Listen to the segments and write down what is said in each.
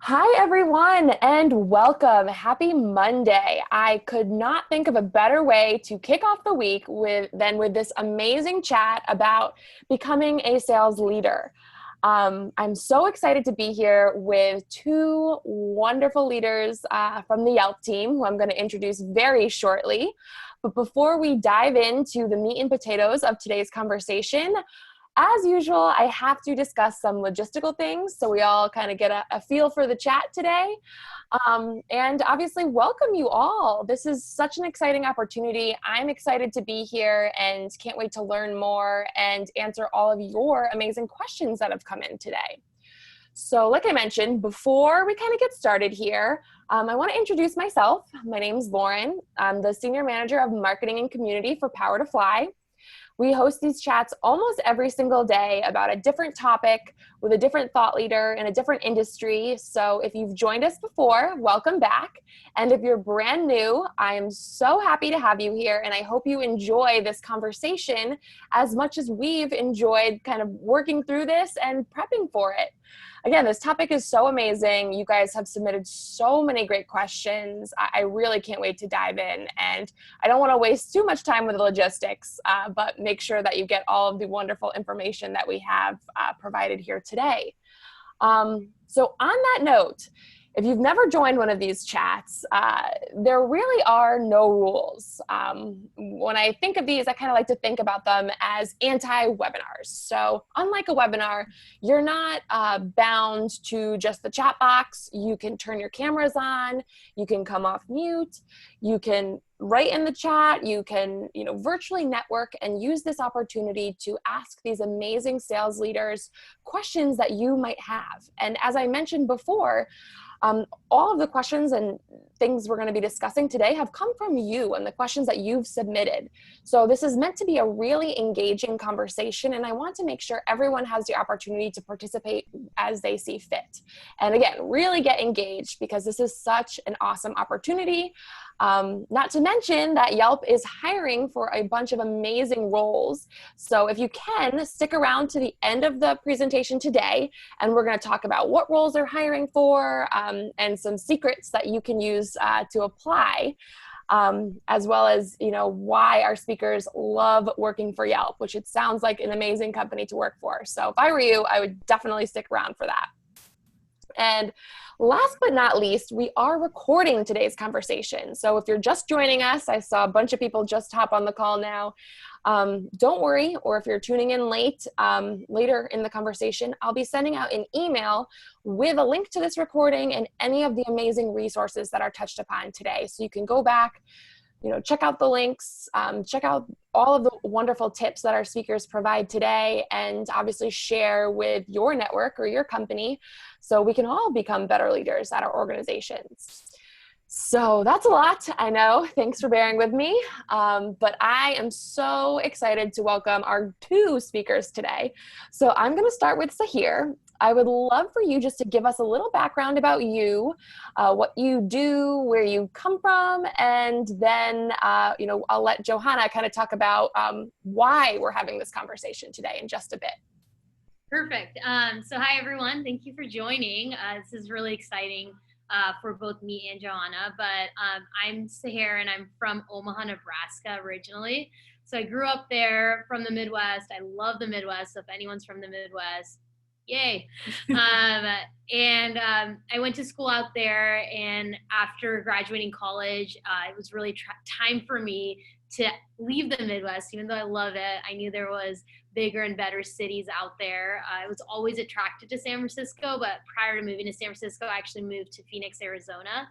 Hi, everyone, and welcome. Happy Monday. I could not think of a better way to kick off the week than with this amazing chat about becoming a sales leader. I'm so excited to be here with two wonderful leaders from the Yelp team, who I'm going to introduce very shortly. But before we dive into the meat and potatoes of today's conversation, as usual, I have to discuss some logistical things so we all kind of get a feel for the chat today. And obviously, welcome you all. This is such an exciting opportunity. I'm excited to be here and can't wait to learn more and answer all of your amazing questions that have come in today. So like I mentioned, before we kind of get started here, I want to introduce myself. My name is Lauren. I'm the Senior Manager of Marketing and Community for Power to Fly. We host these chats almost every single day about a different topic with a different thought leader in a different industry. So if you've joined us before, welcome back. And if you're brand new, I am so happy to have you here. And I hope you enjoy this conversation as much as we've enjoyed kind of working through this and prepping for it. Again, this topic is so amazing. You guys have submitted so many great questions. I really can't wait to dive in. And I don't want to waste too much time with the logistics, but make sure that you get all of the wonderful information that we have provided here today. So on that note, if you've never joined one of these chats, there really are no rules. When I think of these, I kind of like to think about them as anti-webinars. So unlike a webinar, you're not bound to just the chat box. You can turn your cameras on, you can come off mute, you can write in the chat, you can virtually network and use this opportunity to ask these amazing sales leaders questions that you might have. And as I mentioned before, all of the questions and things we're going to be discussing today have come from you and the questions that you've submitted. So this is meant to be a really engaging conversation, and I want to make sure everyone has the opportunity to participate as they see fit. And again, really get engaged because this is such an awesome opportunity. Not to mention that Yelp is hiring for a bunch of amazing roles. So if you can, stick around to the end of the presentation today, and we're going to talk about what roles they're hiring for and some secrets that you can use to apply, as well as why our speakers love working for Yelp, which it sounds like an amazing company to work for. So if I were you, I would definitely stick around for that. And last but not least, we are recording today's conversation. So if you're just joining us, I saw a bunch of people just hop on the call now. Don't worry, or if you're tuning in later in the conversation, I'll be sending out an email with a link to this recording and any of the amazing resources that are touched upon today. So you can go back, check out the links, check out all of the wonderful tips that our speakers provide today, and obviously share with your network or your company so we can all become better leaders at our organizations. So that's a lot, I know. Thanks for bearing with me. But I am so excited to welcome our two speakers today. So I'm going to start with Sahr. I would love for you just to give us a little background about you, what you do, where you come from, and then, I'll let Johanna kind of talk about why we're having this conversation today in just a bit. Perfect. So hi, everyone. Thank you for joining. This is really exciting for both me and Johanna, but I'm Sahr and I'm from Omaha, Nebraska originally. So I grew up there from the Midwest. I love the Midwest. So if anyone's from the Midwest, yay. I went to school out there, and after graduating college, it was really time for me to leave the Midwest. Even though I love it, I knew there was bigger and better cities out there. I was always attracted to San Francisco, but prior to moving to San Francisco, I actually moved to Phoenix, Arizona,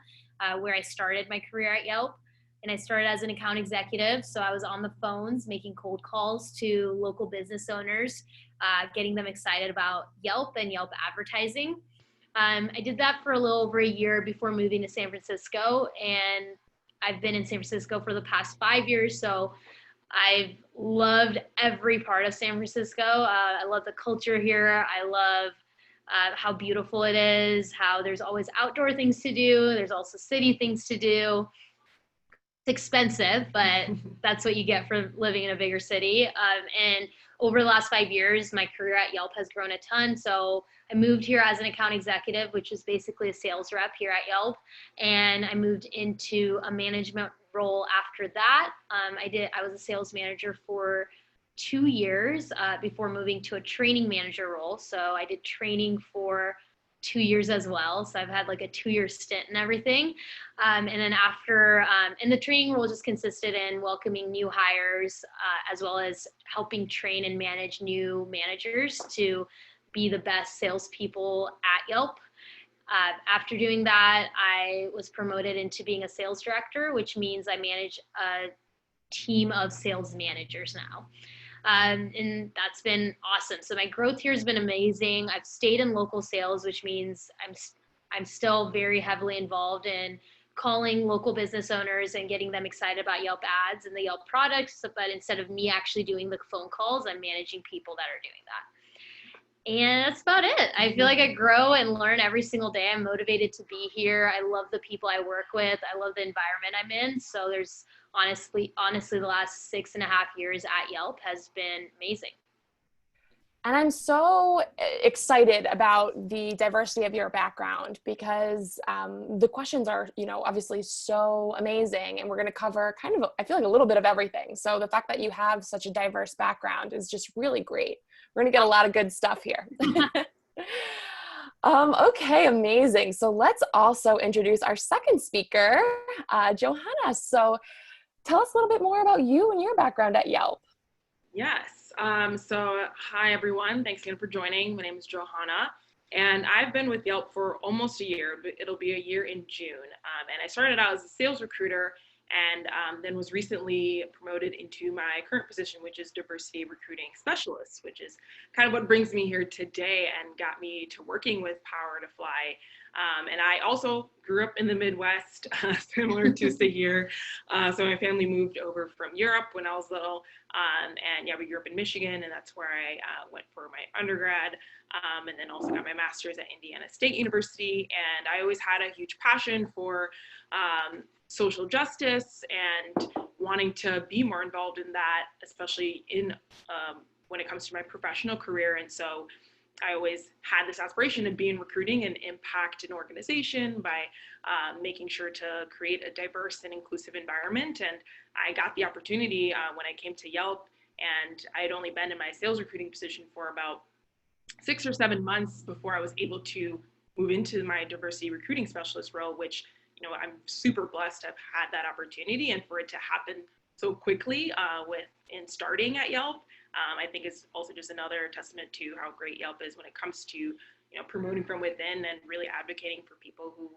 where I started my career at Yelp. And I started as an account executive. So I was on the phones making cold calls to local business owners, getting them excited about Yelp and Yelp advertising. I did that for a little over a year before moving to San Francisco. And I've been in San Francisco for the past 5 years. So I've loved every part of San Francisco. I love the culture here. I love how beautiful it is, how there's always outdoor things to do. There's also city things to do. It's expensive, but that's what you get for living in a bigger city. And over the last 5 years, my career at Yelp has grown a ton. So I moved here as an account executive, which is basically a sales rep here at Yelp. And I moved into a management role after that. I was a sales manager for 2 years before moving to a training manager role. So I did training for 2 years as well. So I've had like a 2 year stint and everything. And then and the training role just consisted in welcoming new hires, as well as helping train and manage new managers to be the best salespeople at Yelp. After doing that, I was promoted into being a sales director, which means I manage a team of sales managers now. And that's been awesome. So my growth here has been amazing. I've stayed in local sales, which means I'm still very heavily involved in calling local business owners and getting them excited about Yelp ads and the Yelp products. But instead of me actually doing the phone calls, I'm managing people that are doing that. And that's about it. I feel like I grow and learn every single day. I'm motivated to be here. I love the people I work with. I love the environment I'm in. So there's honestly, the last 6.5 years at Yelp has been amazing. And I'm so excited about the diversity of your background because the questions are, obviously so amazing. And we're going to cover kind of, I feel like a little bit of everything. So the fact that you have such a diverse background is just really great. We're going to get a lot of good stuff here. Okay, amazing. So let's also introduce our second speaker, Johanna. So tell us a little bit more about you and your background at Yelp. Yes. So hi, everyone. Thanks again for joining. My name is Johanna, and I've been with Yelp for almost a year, but it'll be a year in June. And I started out as a sales recruiter and then was recently promoted into my current position, which is Diversity Recruiting Specialist, which is kind of what brings me here today and got me to working with Power to Fly. And I also grew up in the Midwest, similar to Sahr. So my family moved over from Europe when I was little. And yeah, we grew up in Michigan, and that's where I went for my undergrad, and then also got my master's at Indiana State University. And I always had a huge passion for social justice and wanting to be more involved in that, especially in when it comes to my professional career. And so I always had this aspiration to be in recruiting and impact an organization by making sure to create a diverse and inclusive environment. And I got the opportunity when I came to Yelp, and I had only been in my sales recruiting position for about 6 or 7 months before I was able to move into my diversity recruiting specialist role, which, I'm super blessed to have had that opportunity, and for it to happen so quickly in starting at Yelp. I think it's also just another testament to how great Yelp is when it comes to, promoting from within and really advocating for people who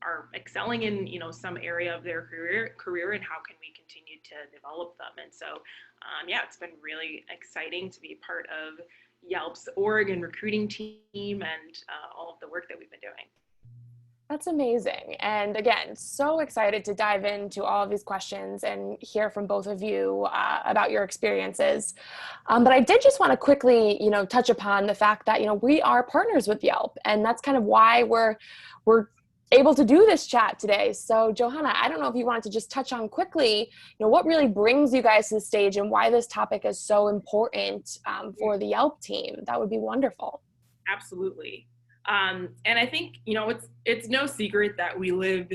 are excelling in, some area of their career, and how can we continue to develop them. And so, yeah, it's been really exciting to be part of Yelp's org and recruiting team and all of the work that we've been doing. That's amazing. And again, so excited to dive into all of these questions and hear from both of you about your experiences. But I did just want to quickly, touch upon the fact that, we are partners with Yelp, and that's kind of why we're able to do this chat today. So Johanna, I don't know if you wanted to just touch on quickly, what really brings you guys to the stage and why this topic is so important for the Yelp team. That would be wonderful. Absolutely. And I think, it's no secret that we live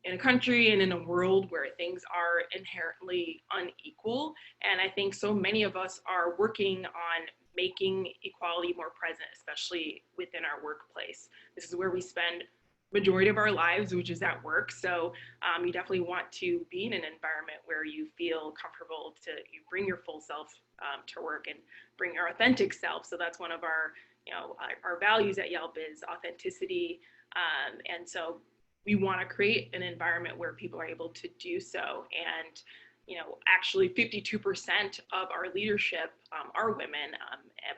in a country and in a world where things are inherently unequal. And I think so many of us are working on making equality more present, especially within our workplace. This is where we spend majority of our lives, which is at work. So you definitely want to be in an environment where you feel comfortable you bring your full self to work and bring your authentic self. So that's one of our values at Yelp is authenticity. And so we want to create an environment where people are able to do so. And, actually 52% of our leadership are women.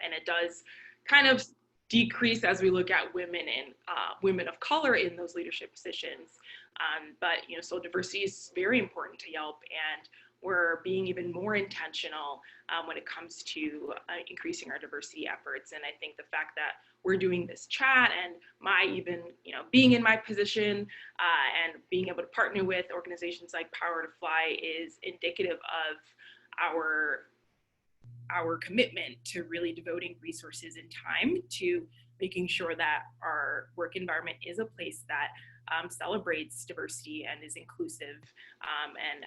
And it does kind of decrease as we look at women and women of color in those leadership positions. But, so diversity is very important to Yelp. And we're being even more intentional when it comes to increasing our diversity efforts. And I think the fact that we're doing this chat and my even, being in my position and being able to partner with organizations like Power to Fly is indicative of our commitment to really devoting resources and time to making sure that our work environment is a place that celebrates diversity and is inclusive, and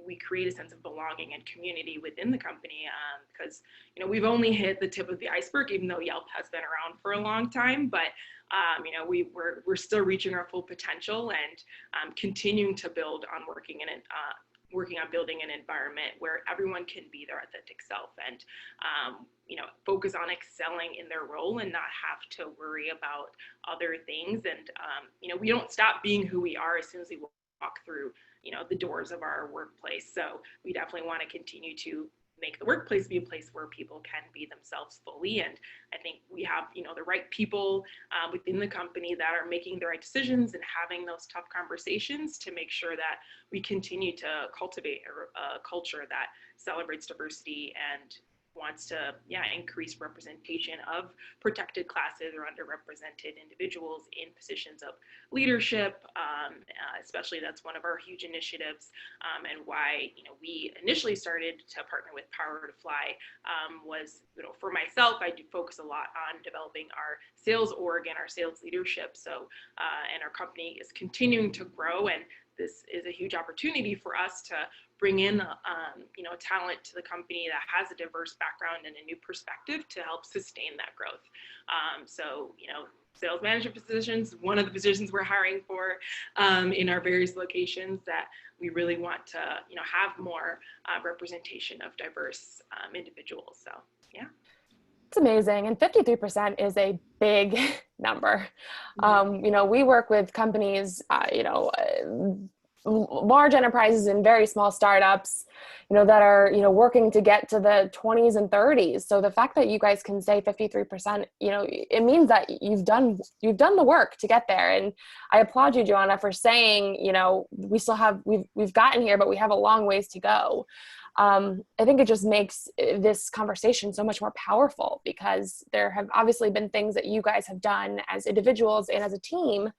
we create a sense of belonging and community within the company, because we've only hit the tip of the iceberg, even though Yelp has been around for a long time. But we're still reaching our full potential and continuing to build on working on building an environment where everyone can be their authentic self and focus on excelling in their role and not have to worry about other things. And we don't stop being who we are as soon as we walk through the doors of our workplace. So we definitely want to continue to make the workplace be a place where people can be themselves fully. And I think we have the right people within the company that are making the right decisions and having those tough conversations to make sure that we continue to cultivate a culture that celebrates diversity and wants to increase representation of protected classes or underrepresented individuals in positions of leadership, especially that's one of our huge initiatives, and why we initially started to partner with Power to Fly was for myself, I do focus a lot on developing our sales org and our sales leadership. So and our company is continuing to grow, and this is a huge opportunity for us to bring in talent to the company that has a diverse background and a new perspective to help sustain that growth. So sales manager positions, one of the positions we're hiring for in our various locations that we really want to have more representation of diverse individuals. So yeah. It's amazing. And 53% is a big number. We work with companies, large enterprises and very small startups, that are, working to get to the 20s and 30s. So the fact that you guys can say 53%, it means that you've done the work to get there. And I applaud you, Johanna, for saying, we've gotten here, but we have a long ways to go. I think it just makes this conversation so much more powerful because there have obviously been things that you guys have done as individuals and as a team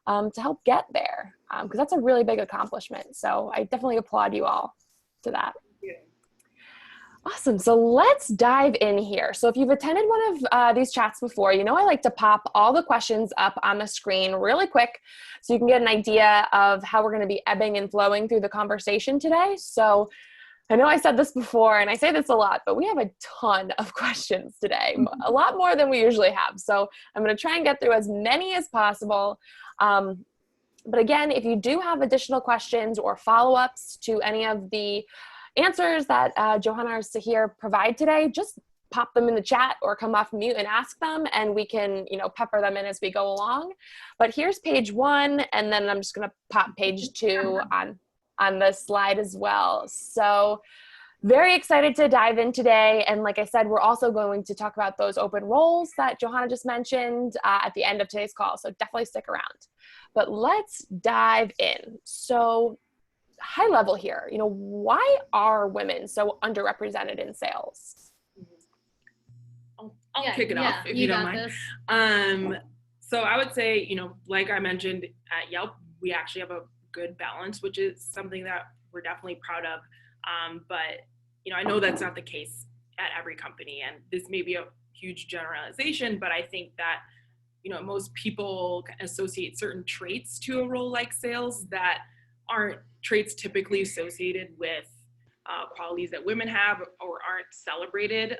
to help get there, because that's a really big accomplishment. So I definitely applaud you all to that. Yeah. Awesome. So let's dive in here. So if you've attended one of these chats before, I like to pop all the questions up on the screen really quick so you can get an idea of how we're going to be ebbing and flowing through the conversation today. So I know I said this before and I say this a lot, but we have a ton of questions today, a lot more than we usually have. So I'm going to try and get through as many as possible. But again, if you do have additional questions or follow-ups to any of the answers that Johanna or Sahr provide today, just pop them in the chat or come off mute and ask them, and we can, pepper them in as we go along. But here's page 1, and then I'm just going to pop page 2 on the slide as well. So very excited to dive in today. And like I said, we're also going to talk about those open roles that Johanna just mentioned at the end of today's call. So definitely stick around. But let's dive in. So high level here, why are women so underrepresented in sales? I'll kick it off if you don't mind. So I would say, like I mentioned at Yelp, we actually have a good balance, which is something that we're definitely proud of. But, I know that's not the case at every company, and this may be a huge generalization, but I think that, most people associate certain traits to a role like sales that aren't traits typically associated with qualities that women have or aren't celebrated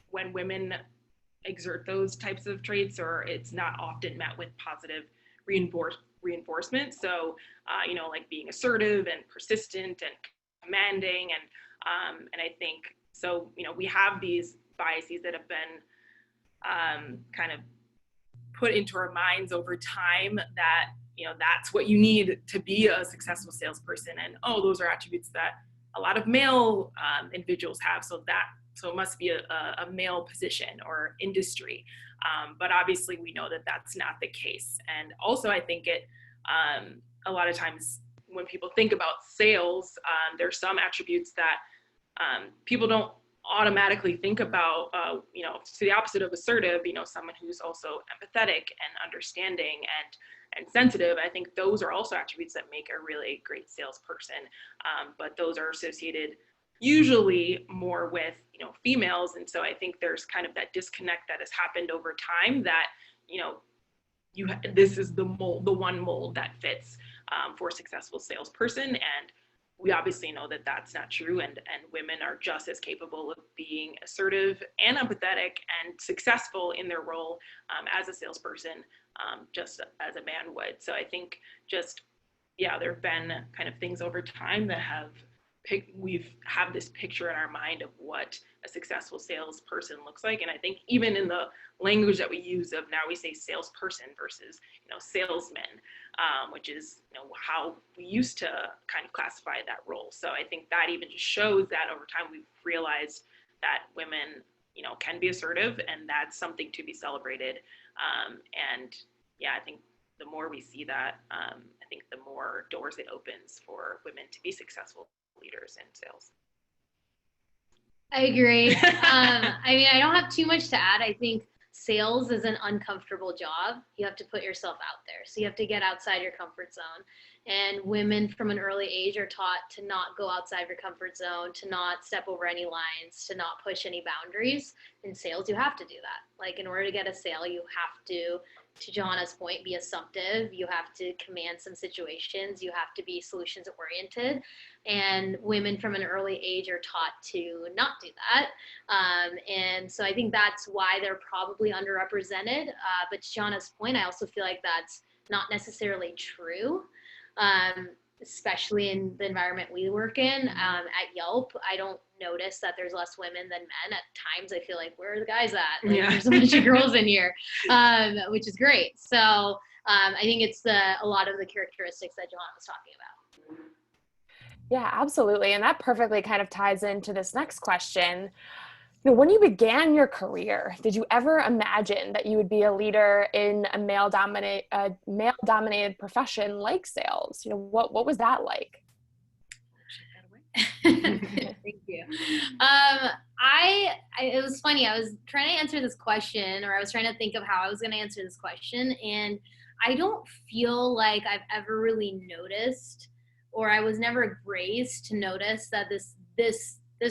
when women exert those types of traits, or it's not often met with positive reinforcement. So, like being assertive and persistent and commanding, and I think so. We have these biases that have been kind of put into our minds over time that that's what you need to be a successful salesperson, and those are attributes that a lot of male individuals have. So it must be a male position or industry. But obviously we know that that's not the case. And also I think it, a lot of times when people think about sales, there's some attributes that people don't automatically think about, to the opposite of assertive, someone who's also empathetic and understanding and sensitive. I think those are also attributes that make a really great salesperson. But those are associated usually more with, females. And so I think there's kind of that disconnect that has happened over time that, this is the one mold that fits for a successful salesperson. And we obviously know that that's not true, and women are just as capable of being assertive and empathetic and successful in their role as a salesperson, just as a man would. So I think there have been kind of things over time that we've this picture in our mind of what a successful salesperson looks like. And I think even in the language that we use of now, we say salesperson versus, salesman, which is, how we used to kind of classify that role. So I think that even just shows that over time we've realized that women, can be assertive, and that's something to be celebrated. I think the more we see that, I think the more doors it opens for women to be successful leaders in sales. I agree. I don't have too much to add. I think sales is an uncomfortable job. You have to put yourself out there. So you have to get outside your comfort zone. And women from an early age are taught to not go outside your comfort zone, to not step over any lines, to not push any boundaries. In sales, you have to do that. Like, in order to get a sale, you have to Johanna's point, be assumptive. You have to command some situations. You have to be solutions oriented. And women from an early age are taught to not do that. And so I think that's why they're probably underrepresented. But to Johanna's point, I also feel like that's not necessarily true. Especially in the environment we work in. At Yelp, I don't notice that there's less women than men. At times I feel like, where are the guys at? Like, there's a bunch of girls in here, which is great. So I think it's a lot of the characteristics that Johanna was talking about. Yeah, absolutely. And that perfectly kind of ties into this next question. When you began your career, did you ever imagine that you would be a leader in a male-dominated profession like sales? What was that like? Thank you. It was funny. I was trying to answer this question, or I was trying to think of how I was going to answer this question. And I don't feel like I've ever really noticed, or I was never raised to notice that this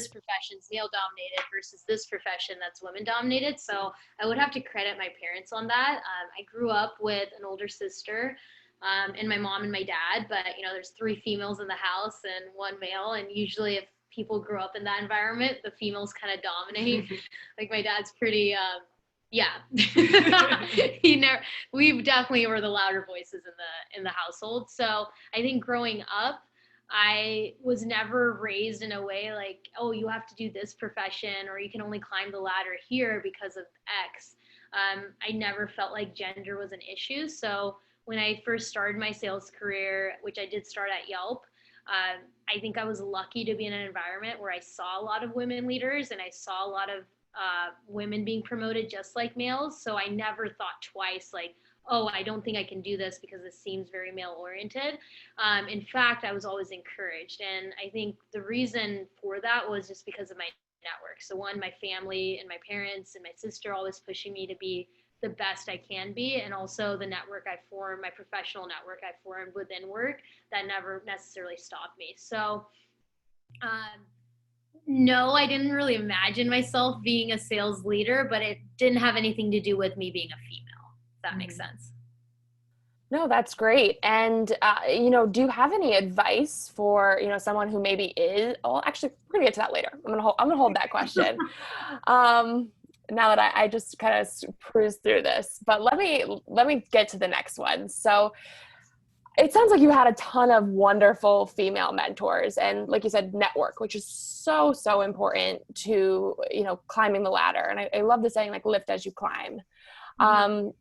profession is male dominated versus this profession that's women dominated. So I would have to credit my parents on that. I grew up with an older sister, and my mom and my dad, but there's 3 females in the house and 1 male. And usually if people grow up in that environment, the females kind of dominate. Like, my dad's pretty, we definitely were the louder voices in the household. So I think growing up, I was never raised in a way like, oh, you have to do this profession, or you can only climb the ladder here because of X. I never felt like gender was an issue. So when I first started my sales career, which I did start at Yelp, I think I was lucky to be in an environment where I saw a lot of women leaders, and I saw a lot of women being promoted just like males. So I never thought twice, like, oh, I don't think I can do this because this seems very male oriented. In fact, I was always encouraged. And I think the reason for that was just because of my network. So one, my family and my parents and my sister always pushing me to be the best I can be. And also the network I formed, my professional network I formed within work, that never necessarily stopped me. So no, I didn't really imagine myself being a sales leader, but it didn't have anything to do with me being a female. That makes sense. No, that's great. And, do you have any advice for, someone who maybe is, well, actually, we're gonna get to that later. I'm gonna hold that question. Now that I just kind of cruised through this, but let me get to the next one. So it sounds like you had a ton of wonderful female mentors, and like you said, network, which is so, so important to, climbing the ladder. And I love the saying, like, lift as you climb.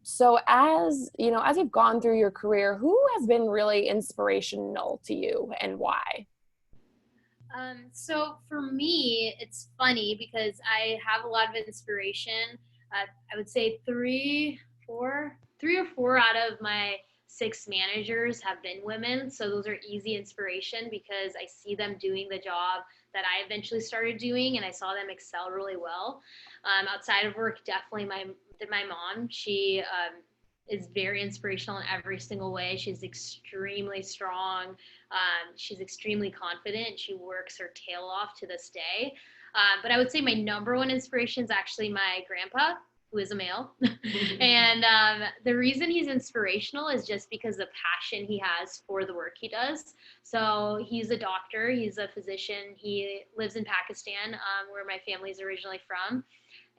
So as you've gone through your career, who has been really inspirational to you and why? So for me, it's funny because I have a lot of inspiration. I would say 3 or 4 out of my 6 managers have been women. So those are easy inspiration because I see them doing the job that I eventually started doing, and I saw them excel really well. Outside of work, definitely my mom. She is very inspirational in every single way. She's extremely strong. She's extremely confident. She works her tail off to this day. But I would say my number one inspiration is actually my grandpa, who is a male. And the reason he's inspirational is just because the passion he has for the work he does. So he's a doctor, he's a physician. He lives in Pakistan, where my family's originally from.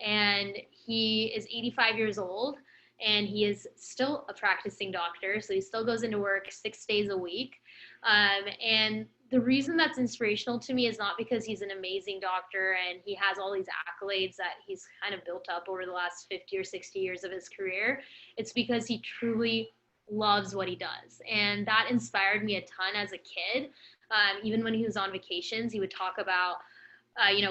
And he is 85 years old, and he is still a practicing doctor. So he still goes into work 6 days a week. And the reason that's inspirational to me is not because he's an amazing doctor and he has all these accolades that he's kind of built up over the last 50 or 60 years of his career. It's because he truly loves what he does. And that inspired me a ton as a kid. Even when he was on vacations, he would talk about,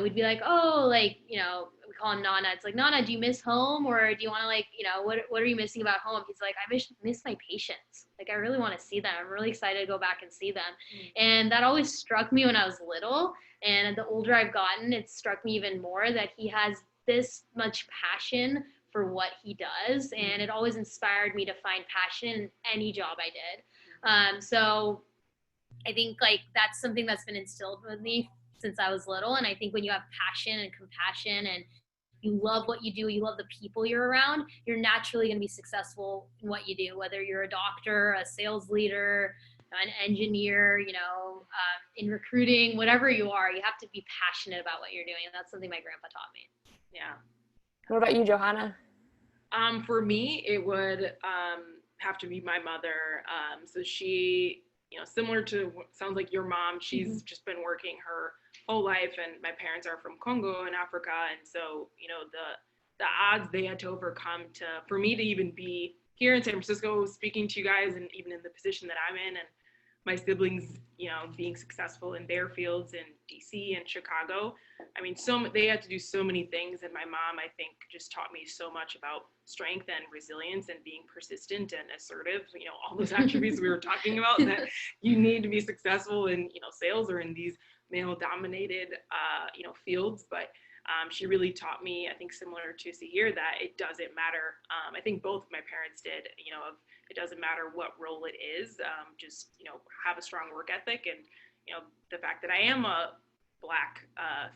we'd be like, oh, like, we call him Nana. It's like, Nana, do you miss home? Or do you want to, like, what are you missing about home? He's like, I miss my patients. Like, I really want to see them. I'm really excited to go back and see them. And that always struck me when I was little. And the older I've gotten, it struck me even more that he has this much passion for what he does. And it always inspired me to find passion in any job I did. So I think, like, that's something that's been instilled with me since I was little. And I think when you have passion and compassion and you love what you do, you love the people you're around, you're naturally going to be successful in what you do, whether you're a doctor, a sales leader, an engineer, in recruiting, whatever you are, you have to be passionate about what you're doing. And that's something my grandpa taught me. Yeah. What about you, Johanna? For me, it would have to be my mother. So she, similar to, sounds like your mom, she's just been working her whole life, and my parents are from Congo in Africa, and so the odds they had to overcome for me to even be here in San Francisco speaking to you guys, and even in the position that I'm in, and my siblings being successful in their fields in DC and Chicago. I mean, they had to do so many things, and my mom, I think, just taught me so much about strength and resilience and being persistent and assertive, all those attributes we were talking about that you need to be successful in sales or in these male dominated fields. But she really taught me, I think, similar to Sahr, that it doesn't matter. I think both my parents did, it doesn't matter what role it is, just have a strong work ethic. And the fact that I am a Black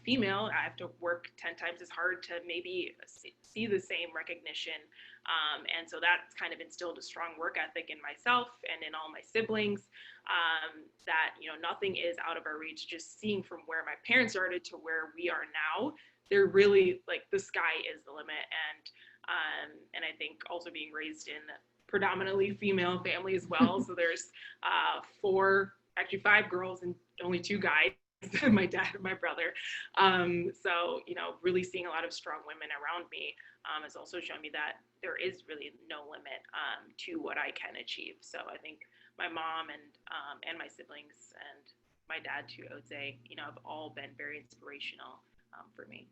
female, I have to work 10 times as hard to maybe see the same recognition. And so that's kind of instilled a strong work ethic in myself and in all my siblings, that nothing is out of our reach. Just seeing from where my parents started to where we are now, they're really, like, the sky is the limit. And I think also being raised in predominantly female family as well. So there's 5 girls and only 2 guys, my dad and my brother. So, really seeing a lot of strong women around me has also shown me that there is really no limit to what I can achieve. So I think my mom and my siblings and my dad too, I would say, have all been very inspirational for me.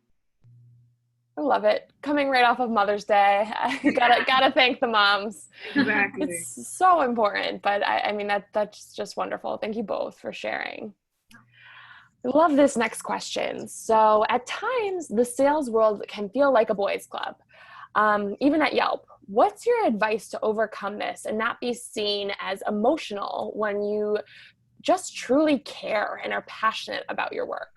I love it. Coming right off of Mother's Day, gotta thank the moms. Exactly. It's so important, but I mean, that's just wonderful. Thank you both for sharing. I love this next question. So at times, the sales world can feel like a boys' club, even at Yelp. What's your advice to overcome this and not be seen as emotional when you just truly care and are passionate about your work?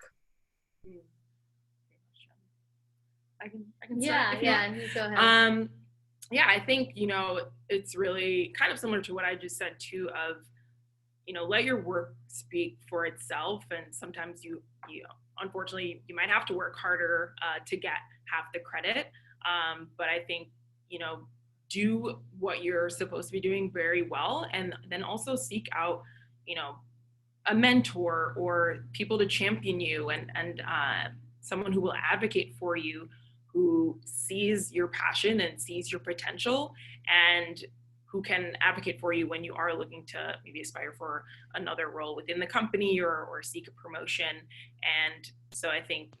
I can Yeah, start. you go ahead. I think, it's really kind of similar to what I just said too, of, let your work speak for itself. And sometimes you unfortunately, you might have to work harder to get half the credit. But I think, do what you're supposed to be doing very well. And then also seek out, a mentor or people to champion you and someone who will advocate for you, who sees your passion and sees your potential, and who can advocate for you when you are looking to maybe aspire for another role within the company or seek a promotion. And so I think,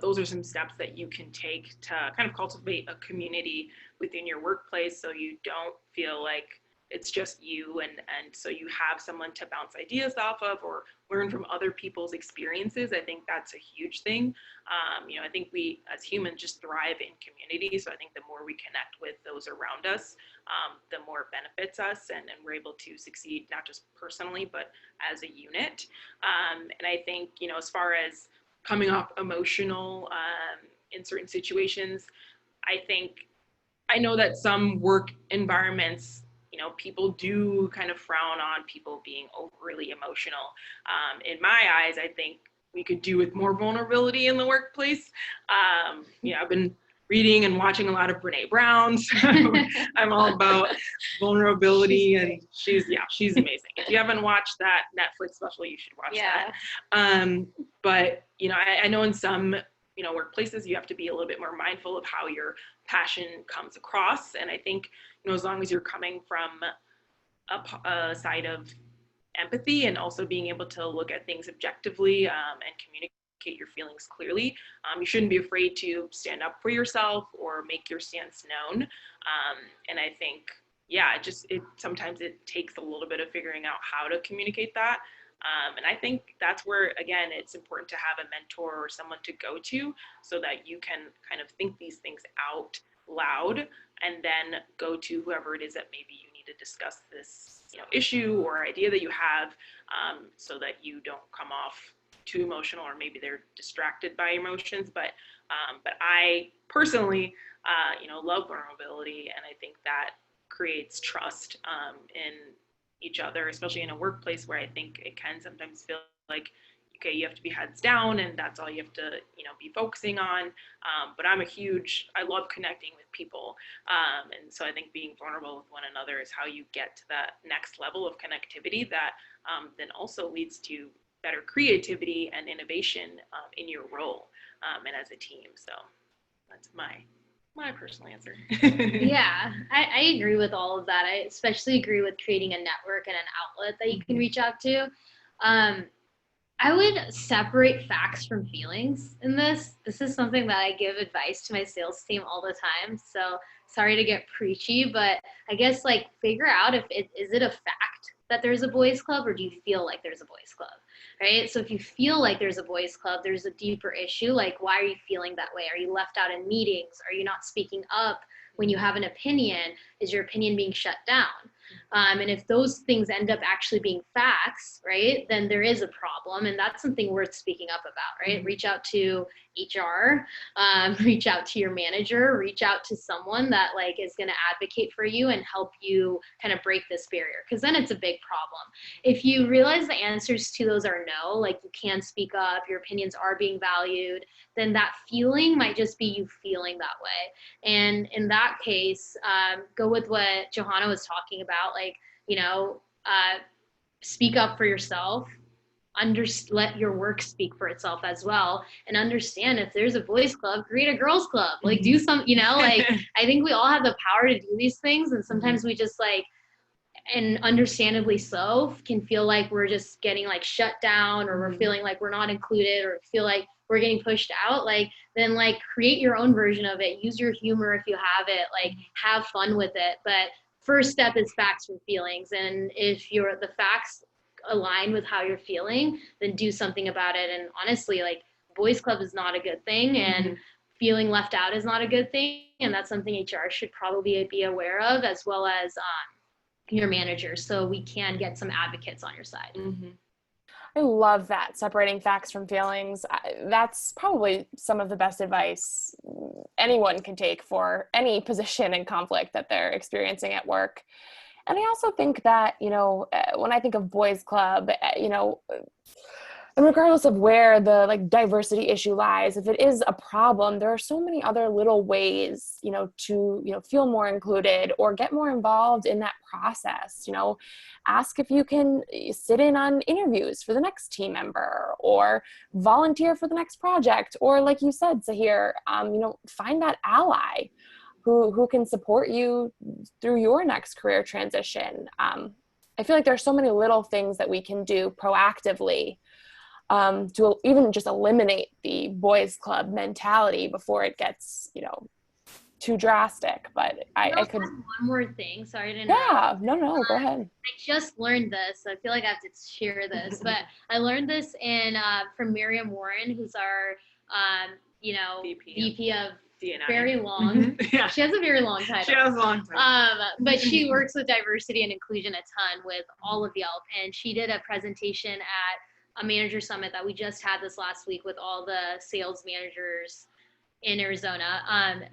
those are some steps that you can take to kind of cultivate a community within your workplace, so you don't feel like it's just you, and so you have someone to bounce ideas off of or learn from other people's experiences. I think that's a huge thing. I think we as humans just thrive in community. So I think the more we connect with those around us, the more it benefits us, and we're able to succeed, not just personally, but as a unit. And I think, as far as coming off emotional in certain situations, I know that some work environments, people do kind of frown on people being overly emotional. In my eyes, I think we could do with more vulnerability in the workplace. I've been reading and watching a lot of Brene Brown, so I'm all about vulnerability, and she's amazing. If you haven't watched that Netflix special, you should watch that. But I know in some workplaces you have to be a little bit more mindful of how your passion comes across, and I think as long as you're coming from a side of empathy and also being able to look at things objectively and communicate your feelings clearly, you shouldn't be afraid to stand up for yourself or make your stance known. And I think sometimes it takes a little bit of figuring out how to communicate that. And I think that's where, again, it's important to have a mentor or someone to go to so that you can kind of think these things out loud and then go to whoever it is that maybe you need to discuss this issue or idea that you have, so that you don't come off too emotional, or maybe they're distracted by emotions. But I personally love vulnerability, and I think that creates trust in each other, especially in a workplace where I think it can sometimes feel like, okay, you have to be heads down and that's all you have to, be focusing on. But I love connecting with people. And so I think being vulnerable with one another is how you get to that next level of connectivity that then also leads to better creativity and innovation in your role and as a team. So that's my personal answer. Yeah, I agree with all of that. I especially agree with creating a network and an outlet that you can reach out to. I would separate facts from feelings in this. This is something that I give advice to my sales team all the time. So sorry to get preachy, but I guess figure out is it a fact that there's a boys club, or do you feel like there's a boys club, right? So if you feel like there's a boys club, there's a deeper issue. Why are you feeling that way? Are you left out in meetings? Are you not speaking up when you have an opinion? Is your opinion being shut down? And if those things end up actually being facts, right, then there is a problem, and that's something worth speaking up about, right? Reach out to HR, reach out to your manager, reach out to someone that is going to advocate for you and help you kind of break this barrier, because then it's a big problem. If you realize the answers to those are no, you can speak up, your opinions are being valued, then that feeling might just be you feeling that way. And in that case, go with what Johanna was talking about, speak up for yourself, let your work speak for itself as well, and understand if there's a boys club, create a girls club, do some, I think we all have the power to do these things, and sometimes we just and understandably so, can feel like we're just getting shut down, or we're feeling like we're not included, or feel like we're getting pushed out. Then create your own version of it, use your humor if you have it, have fun with it. But first step is facts from feelings, and if the facts align with how you're feeling, then do something about it. And honestly, boys club is not a good thing, and feeling left out is not a good thing, and that's something HR should probably be aware of, as well as your manager, so we can get some advocates on your side. I love that, separating facts from feelings. That's probably some of the best advice anyone can take for any position in conflict that they're experiencing at work. And I also think that, when I think of boys club, and regardless of where the diversity issue lies, if it is a problem, there are so many other little ways, to, feel more included or get more involved in that process. Ask if you can sit in on interviews for the next team member, or volunteer for the next project, or like you said, Sahr, find that ally who can support you through your next career transition. I feel like there are so many little things that we can do proactively to even just eliminate the boys club mentality before it gets, too drastic, but I could. One more thing. Sorry to Yeah, no, go ahead. I just learned this. I feel like I have to share this, but I learned this from Miriam Warren, who's our, VP of D&I. very long. Yeah. She has a very long title. She has a long title. But she works with diversity and inclusion a ton with all of Yelp, and she did a presentation at a manager summit that we just had this last week with all the sales managers in Arizona.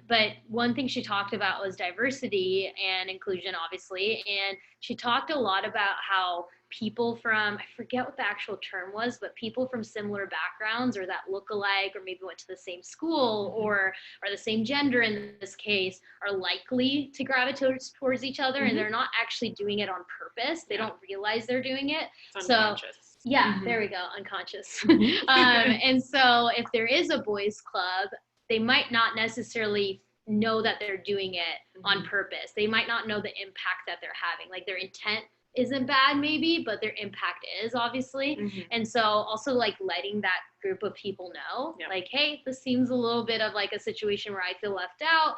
But one thing she talked about was diversity and inclusion, obviously. And she talked a lot about how people from, I forget what the actual term was, but people from similar backgrounds or that look alike, or maybe went to the same school or are the same gender in this case, are likely to gravitate towards each other. And they're not actually doing it on purpose. They don't realize they're doing it. It's unconscious. Yeah, there we go, unconscious. And so if there is a boys club, they might not necessarily know that they're doing it on purpose. They might not know the impact that they're having. Like their intent isn't bad maybe, but their impact is obviously. And so also like letting that group of people know, like, hey, this seems a little bit of like a situation where I feel left out.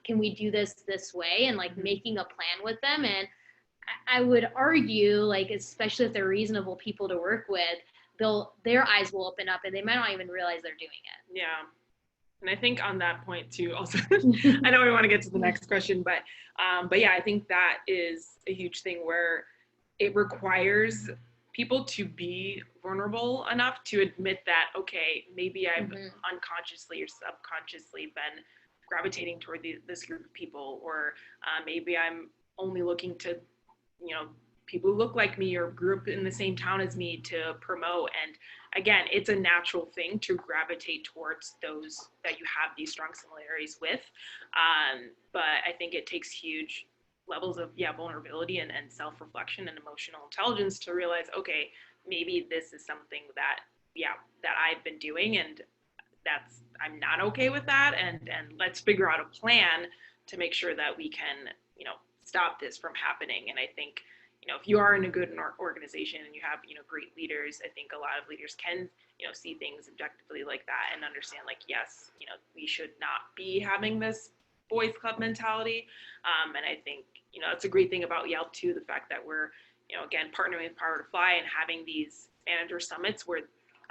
Can we do this way? And like making a plan with them. And I would argue, like, especially if they're reasonable people to work with, their eyes will open up and they might not even realize they're doing it. Yeah. And I think on that point too, also, I know we want to get to the next question, but yeah, I think that is a huge thing where it requires people to be vulnerable enough to admit that, okay, maybe I've unconsciously or subconsciously been gravitating toward this group of people, or maybe I'm only looking to, people who look like me or grew up in the same town as me to promote. And again, it's a natural thing to gravitate towards those that you have these strong similarities with. But I think it takes huge levels of vulnerability and self-reflection and emotional intelligence to realize, okay, maybe this is something that I've been doing, and I'm not okay with that. And let's figure out a plan to make sure that we can, stop this from happening. And I think, if you are in a good organization and you have, great leaders, I think a lot of leaders can, see things objectively like that and understand, like, yes, we should not be having this boys club mentality. And I think, that's a great thing about Yelp too, the fact that we're, again, partnering with Power to Fly and having these manager summits where,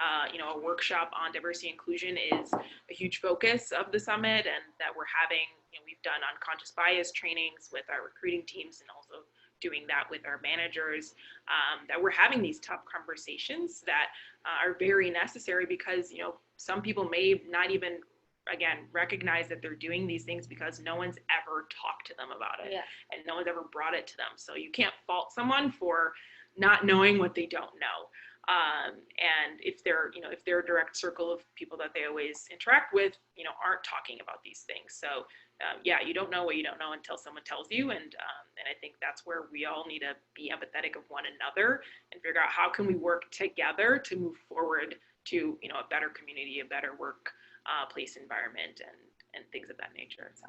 a workshop on diversity and inclusion is a huge focus of the summit, and that we're having, we've done unconscious bias trainings with our recruiting teams and also doing that with our managers, that we're having these tough conversations that are very necessary because, some people may not even, again, recognize that they're doing these things because no one's ever talked to them about it and no one's ever brought it to them. So you can't fault someone for not knowing what they don't know. And if they're, if their direct circle of people that they always interact with, aren't talking about these things. So you don't know what you don't know until someone tells you. And I think that's where we all need to be empathetic of one another and figure out how can we work together to move forward to, a better community, a better work place environment and things of that nature. So.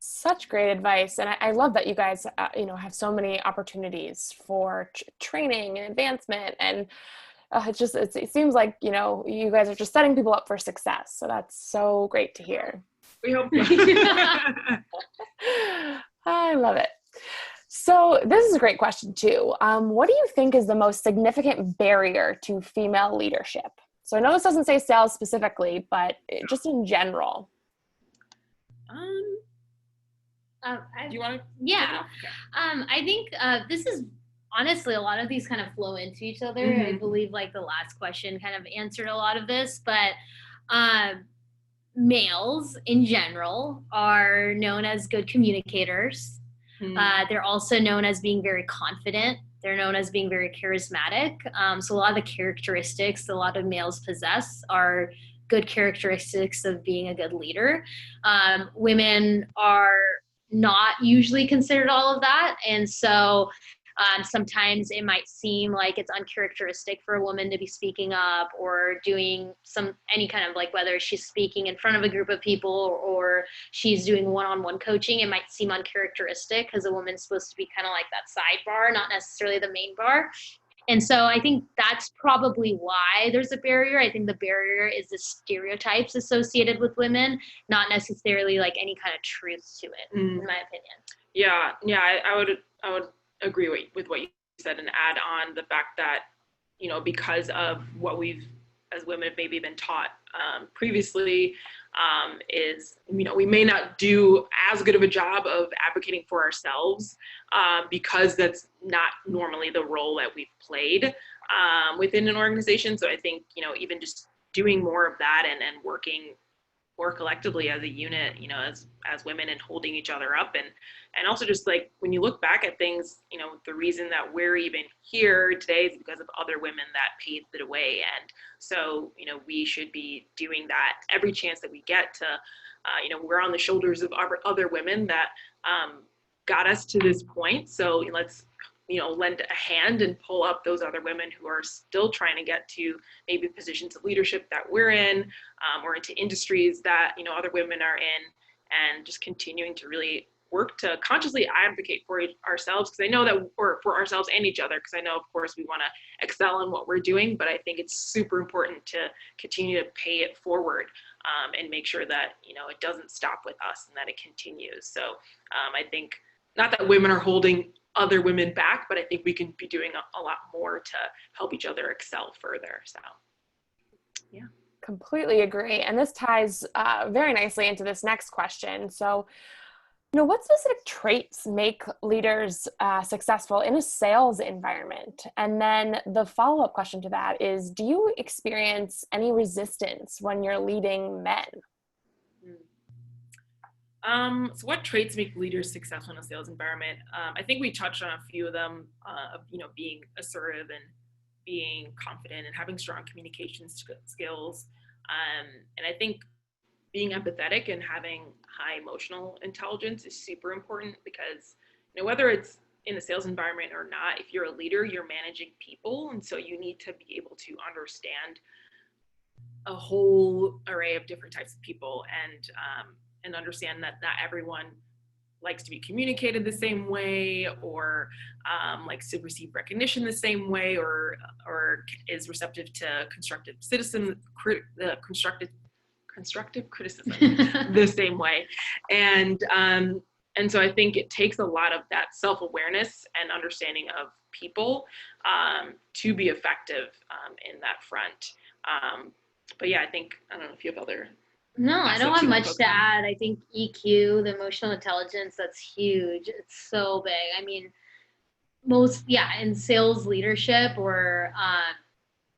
Such great advice. And I love that you guys, have so many opportunities for training and advancement. And it seems like, you guys are just setting people up for success. So that's so great to hear. We hope so. I love it. So this is a great question too. What do you think is the most significant barrier to female leadership? So I know this doesn't say sales specifically, but just in general. Do you want to? Yeah. Okay. I think this is honestly, a lot of these kind of flow into each other. I believe like the last question kind of answered a lot of this, but males in general are known as good communicators. They're also known as being very confident. They're known as being very charismatic. So a lot of the characteristics a lot of males possess are good characteristics of being a good leader. Women are not usually considered all of that. And so sometimes it might seem like it's uncharacteristic for a woman to be speaking up or doing any kind of like, whether she's speaking in front of a group of people or she's doing one-on-one coaching, it might seem uncharacteristic because a woman's supposed to be kind of like that sidebar, not necessarily the main bar. And so I think that's probably why there's a barrier. I think the barrier is the stereotypes associated with women, not necessarily like any kind of truth to it, in my opinion. Yeah, I would agree with what you said and add on the fact that, you know, because of what we've as women have maybe been taught previously, is, you know, we may not do as good of a job of advocating for ourselves because that's not normally the role that we've played within an organization. So I think, you know, even just doing more of that and working more collectively as a unit, you know, as women, and holding each other up, and also just like when you look back at things, you know, the reason that we're even here today is because of other women that paved the way. And so, you know, we should be doing that every chance that we get to, you know, we're on the shoulders of other women that got us to this point. So let's, you know, lend a hand and pull up those other women who are still trying to get to maybe positions of leadership that we're in, or into industries that, you know, other women are in, and just continuing to really work to consciously advocate for ourselves, because I know that we're for ourselves and each other, because I know, of course, we want to excel in what we're doing, but I think it's super important to continue to pay it forward, and make sure that, you know, it doesn't stop with us and that it continues. So I think not that women are holding other women back, but I think we can be doing a lot more to help each other excel further. So, yeah. Completely agree. And this ties very nicely into this next question. So, you know, what specific traits make leaders successful in a sales environment? And then the follow-up question to that is, do you experience any resistance when you're leading men? So what traits make leaders successful in a sales environment? I think we touched on a few of them, of, you know, being assertive and being confident and having strong communication skills. And I think being empathetic and having high emotional intelligence is super important, because, you know, whether it's in a sales environment or not, if you're a leader, you're managing people. And so you need to be able to understand a whole array of different types of people, and understand that not everyone likes to be communicated the same way, or likes to receive recognition the same way, or is receptive to constructive criticism the same way. And so I think it takes a lot of that self-awareness and understanding of people to be effective in that front. But yeah, I don't know if you have other. No, I don't have much to add. I think EQ, the emotional intelligence, that's huge. It's so big. I mean, in sales leadership, or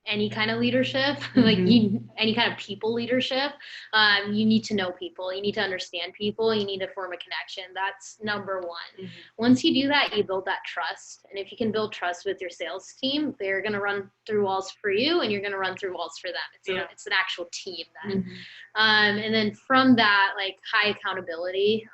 any kind of leadership, like any kind of people leadership, you need to know people. You need to understand people. You need to form a connection. That's number one. Once you do that, you build that trust. And if you can build trust with your sales team, they're going to run through walls for you, and you're going to run through walls for them. It's an actual team then. And then from that, like high accountability,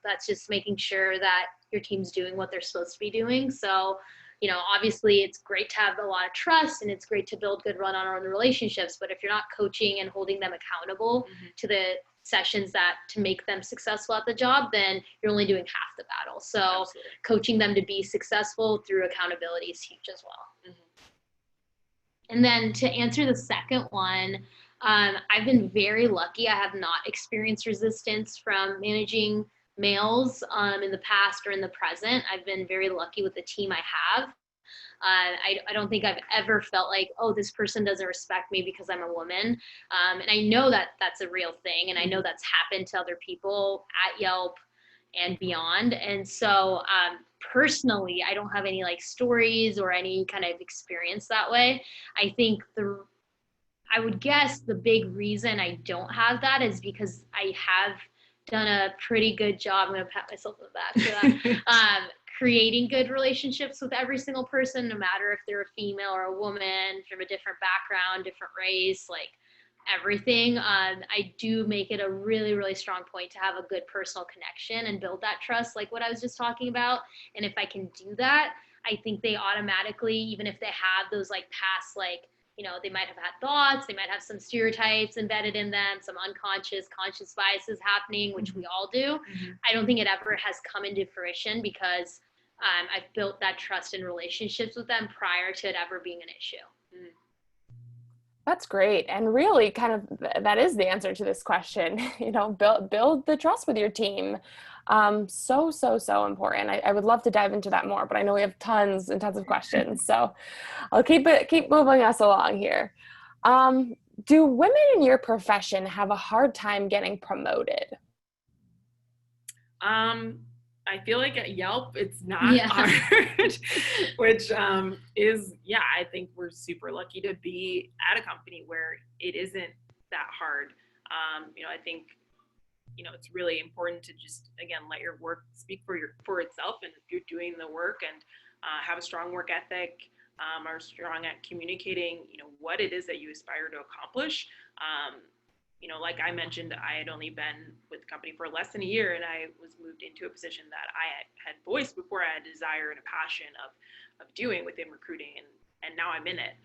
that's just making sure that your team's doing what they're supposed to be doing. So, you know, obviously it's great to have a lot of trust, and it's great to build good run-on relationships, but if you're not coaching and holding them accountable to the sessions that to make them successful at the job, then you're only doing half the battle. So absolutely, coaching them to be successful through accountability is huge as well. And then to answer the second one, I've been very lucky. I have not experienced resistance from managing males in the past or in the present. I've been very lucky with the team I have. I don't think I've ever felt like, oh, this person doesn't respect me because I'm a woman. And I know that that's a real thing. And I know that's happened to other people at Yelp and beyond. And so personally, I don't have any like stories or any kind of experience that way. I think I would guess the big reason I don't have that is because I have done a pretty good job. I'm going to pat myself on the back for that. Creating good relationships with every single person, no matter if they're a female or a woman, from a different background, different race, like everything. I do make it a really, really strong point to have a good personal connection and build that trust, like what I was just talking about. And if I can do that, I think they automatically, even if they have those like past, like, you know, they might have had thoughts, they might have some stereotypes embedded in them, some conscious biases happening, which we all do. I don't think it ever has come into fruition because I've built that trust and relationships with them prior to it ever being an issue. Mm. That's great. And really kind of that is the answer to this question, build the trust with your team. So important. I would love to dive into that more, but I know we have tons and tons of questions. So I'll keep moving us along here. Do women in your profession have a hard time getting promoted? I feel like at Yelp, it's not hard, which is, I think we're super lucky to be at a company where it isn't that hard. I think, it's really important to just, again, let your work speak for itself. And if you're doing the work and have a strong work ethic, are strong at communicating, what it is that you aspire to accomplish. Like I mentioned, I had only been with the company for less than a year, and I was moved into a position that I had voiced before. I had a desire and a passion of doing within recruiting, and now I'm in it.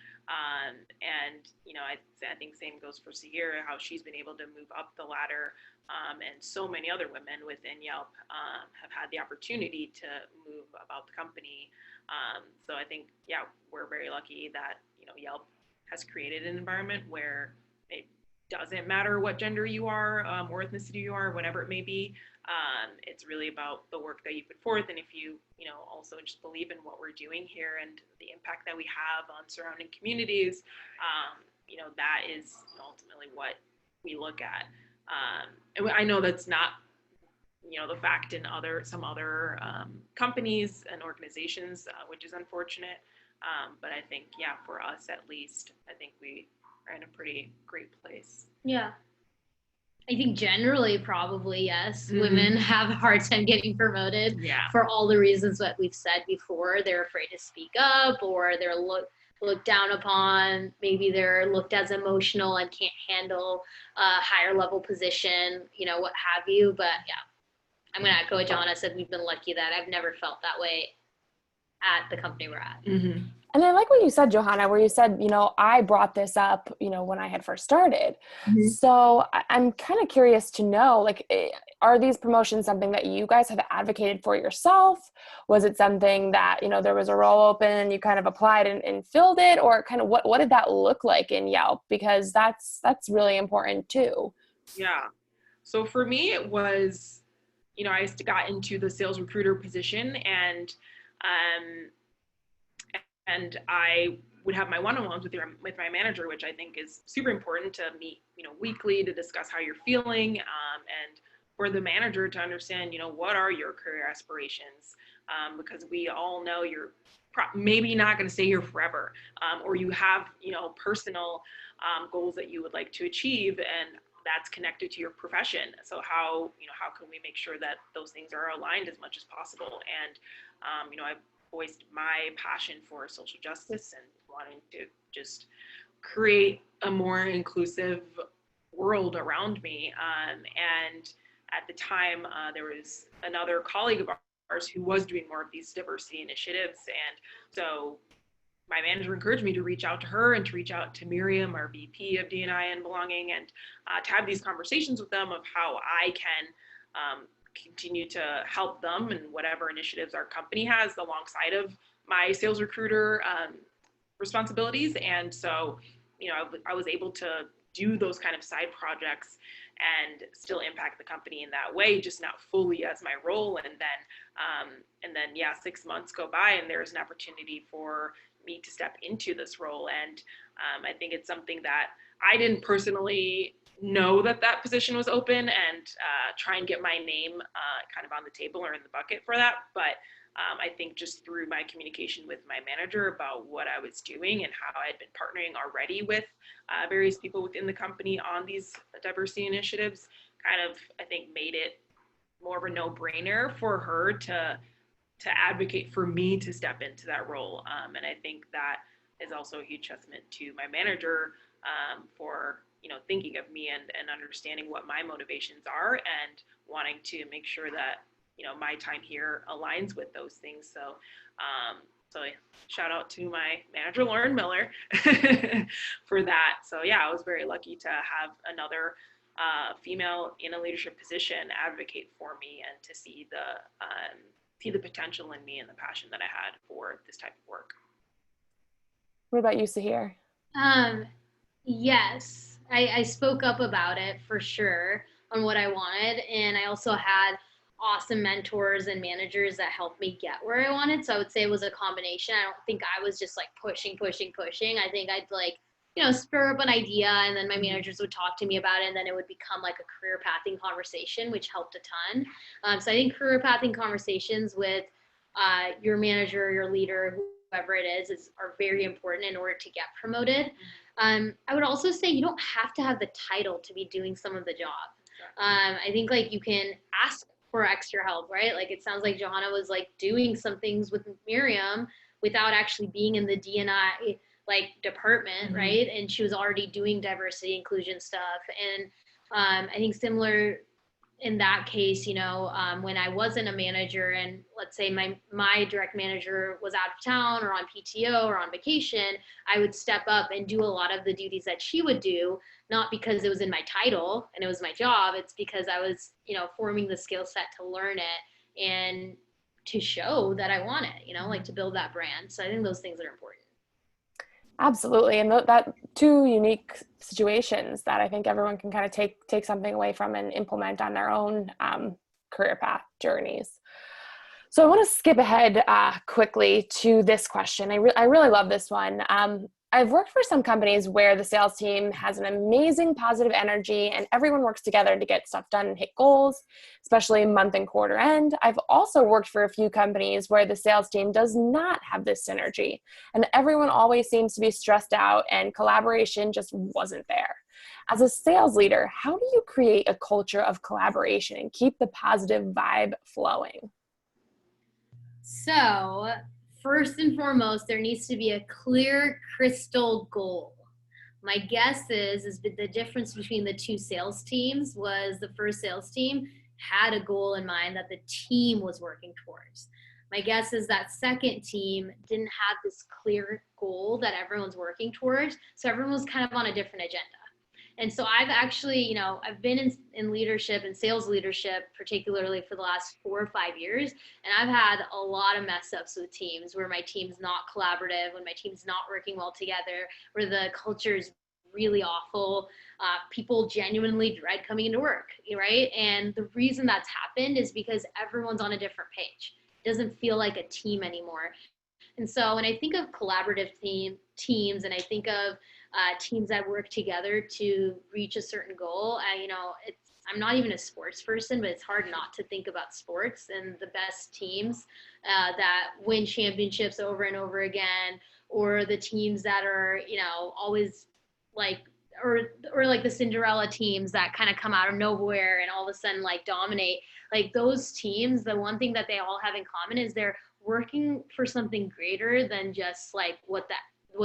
I think same goes for Sahr, how she's been able to move up the ladder, and so many other women within Yelp have had the opportunity to move about the company. So I think, we're very lucky that, Yelp has created an environment where it doesn't matter what gender you are, or ethnicity you are, whatever it may be. It's really about the work that you put forth, and if you also just believe in what we're doing here and the impact that we have on surrounding communities, that is ultimately what we look at. And I know that's not the fact in some other companies and organizations, which is unfortunate. But I think, for us at least, I think we are in a pretty great place. Yeah. I think generally, probably, yes. Mm-hmm. Women have a hard time getting promoted for all the reasons that we've said before. They're afraid to speak up, or they're looked down upon. Maybe they're looked as emotional and can't handle a higher level position, what have you. But I'm going to echo what Johanna said. We've been lucky that I've never felt that way at the company we're at. Mm-hmm. And I like what you said, Johanna, where you said, I brought this up, when I had first started. Mm-hmm. So I'm kind of curious to know, are these promotions something that you guys have advocated for yourself? Was it something that, there was a role open and you kind of applied and filled it? Or kind of what did that look like in Yelp? Because that's really important too. Yeah. So for me, it was, I got into the sales recruiter position, and I would have my one-on-ones with my manager, which I think is super important to meet, weekly to discuss how you're feeling, and for the manager to understand, what are your career aspirations, because we all know you're maybe not going to stay here forever, or you have, personal goals that you would like to achieve, and that's connected to your profession. So how can we make sure that those things are aligned as much as possible? And, I've voiced my passion for social justice and wanting to just create a more inclusive world around me. And at the time, there was another colleague of ours who was doing more of these diversity initiatives. And so my manager encouraged me to reach out to her and to reach out to Miriam, our VP of D&I and Belonging, and to have these conversations with them of how I can continue to help them and whatever initiatives our company has alongside of my sales recruiter responsibilities. And so, I was able to do those kind of side projects and still impact the company in that way, just not fully as my role. And then 6 months go by and there's an opportunity for me to step into this role. And I think it's something that I didn't personally know that position was open and try and get my name kind of on the table or in the bucket for that. But I think just through my communication with my manager about what I was doing and how I had been partnering already with various people within the company on these diversity initiatives, kind of, I think, made it more of a no-brainer for her to advocate for me to step into that role. And I think that is also a huge testament to my manager for thinking of me and understanding what my motivations are and wanting to make sure that my time here aligns with those things. So shout out to my manager, Lauren Miller, for that. So I was very lucky to have another female in a leadership position advocate for me and to see see the potential in me and the passion that I had for this type of work. What about you, Sahr? Yes, I spoke up about it for sure on what I wanted. And I also had awesome mentors and managers that helped me get where I wanted. So I would say it was a combination. I don't think I was just like pushing. I think I'd like, spur up an idea, and then my managers would talk to me about it, and then it would become like a career pathing conversation, which helped a ton. So I think career pathing conversations with your manager, your leader, whoever it is are very important in order to get promoted. I would also say you don't have to have the title to be doing some of the job. I think like you can ask for extra help, right? Like it sounds like Johanna was like doing some things with Miriam without actually being in the D&I like department, right? And she was already doing diversity inclusion stuff. And I think similar in that case, when I wasn't a manager and let's say my direct manager was out of town or on PTO or on vacation, I would step up and do a lot of the duties that she would do, not because it was in my title and it was my job. It's because I was, forming the skill set to learn it and to show that I want it, like to build that brand. So I think those things are important. Absolutely. And that two unique situations that I think everyone can kind of take something away from and implement on their own career path journeys. So I want to skip ahead quickly to this question. I really love this one. I've worked for some companies where the sales team has an amazing positive energy and everyone works together to get stuff done and hit goals, especially month and quarter end. I've also worked for a few companies where the sales team does not have this synergy and everyone always seems to be stressed out and collaboration just wasn't there. As a sales leader, how do you create a culture of collaboration and keep the positive vibe flowing? So, first and foremost, there needs to be a clear, crystal goal. My guess is the difference between the two sales teams was the first sales team had a goal in mind that the team was working towards. My guess is that second team didn't have this clear goal that everyone's working towards, so everyone was kind of on a different agenda. And so I've actually, I've been in leadership and sales leadership, particularly for the last 4 or 5 years. And I've had a lot of mess ups with teams where my team's not collaborative, when my team's not working well together, where the culture is really awful. People genuinely dread coming into work, right? And the reason that's happened is because everyone's on a different page. It doesn't feel like a team anymore. And so when I think of collaborative teams and I think of teams that work together to reach a certain goal, I'm not even a sports person, but it's hard not to think about sports and the best teams that win championships over and over again, or the teams that are, always like, or like the Cinderella teams that kind of come out of nowhere and all of a sudden like dominate. Like those teams, the one thing that they all have in common is they're working for something greater than just like what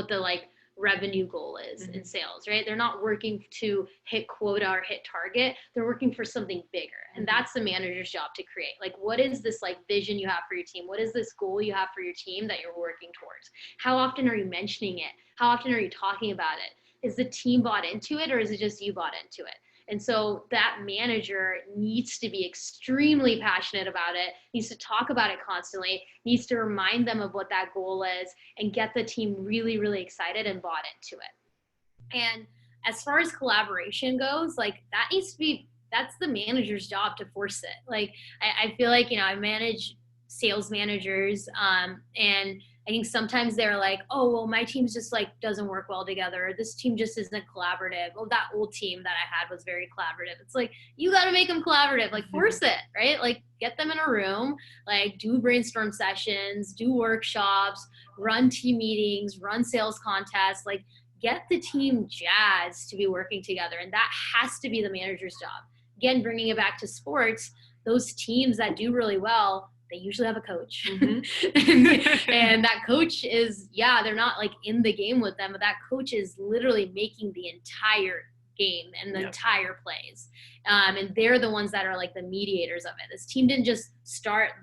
the like revenue goal is in sales, right? They're not working to hit quota or hit target. They're working for something bigger. And that's the manager's job to create. Like, what is this like vision you have for your team? What is this goal you have for your team that you're working towards? How often are you mentioning it? How often are you talking about it? Is the team bought into it or is it just you bought into it? And so that manager needs to be extremely passionate about it, needs to talk about it constantly, needs to remind them of what that goal is and get the team really, really excited and bought into it. And as far as collaboration goes, like that's the manager's job to force it. Like I feel like, I manage sales managers and I think sometimes they're like, oh, well, my team's just like doesn't work well together. This team just isn't collaborative. Well, that old team that I had was very collaborative. It's like, you got to make them collaborative, like force it, right? Like get them in a room, like do brainstorm sessions, do workshops, run team meetings, run sales contests, like get the team jazzed to be working together. And that has to be the manager's job. Again, bringing it back to sports, those teams that do really well, they usually have a coach. and that coach is, they're not like in the game with them, but that coach is literally making the entire game and the entire plays. And they're the ones that are like the mediators of it. This team didn't just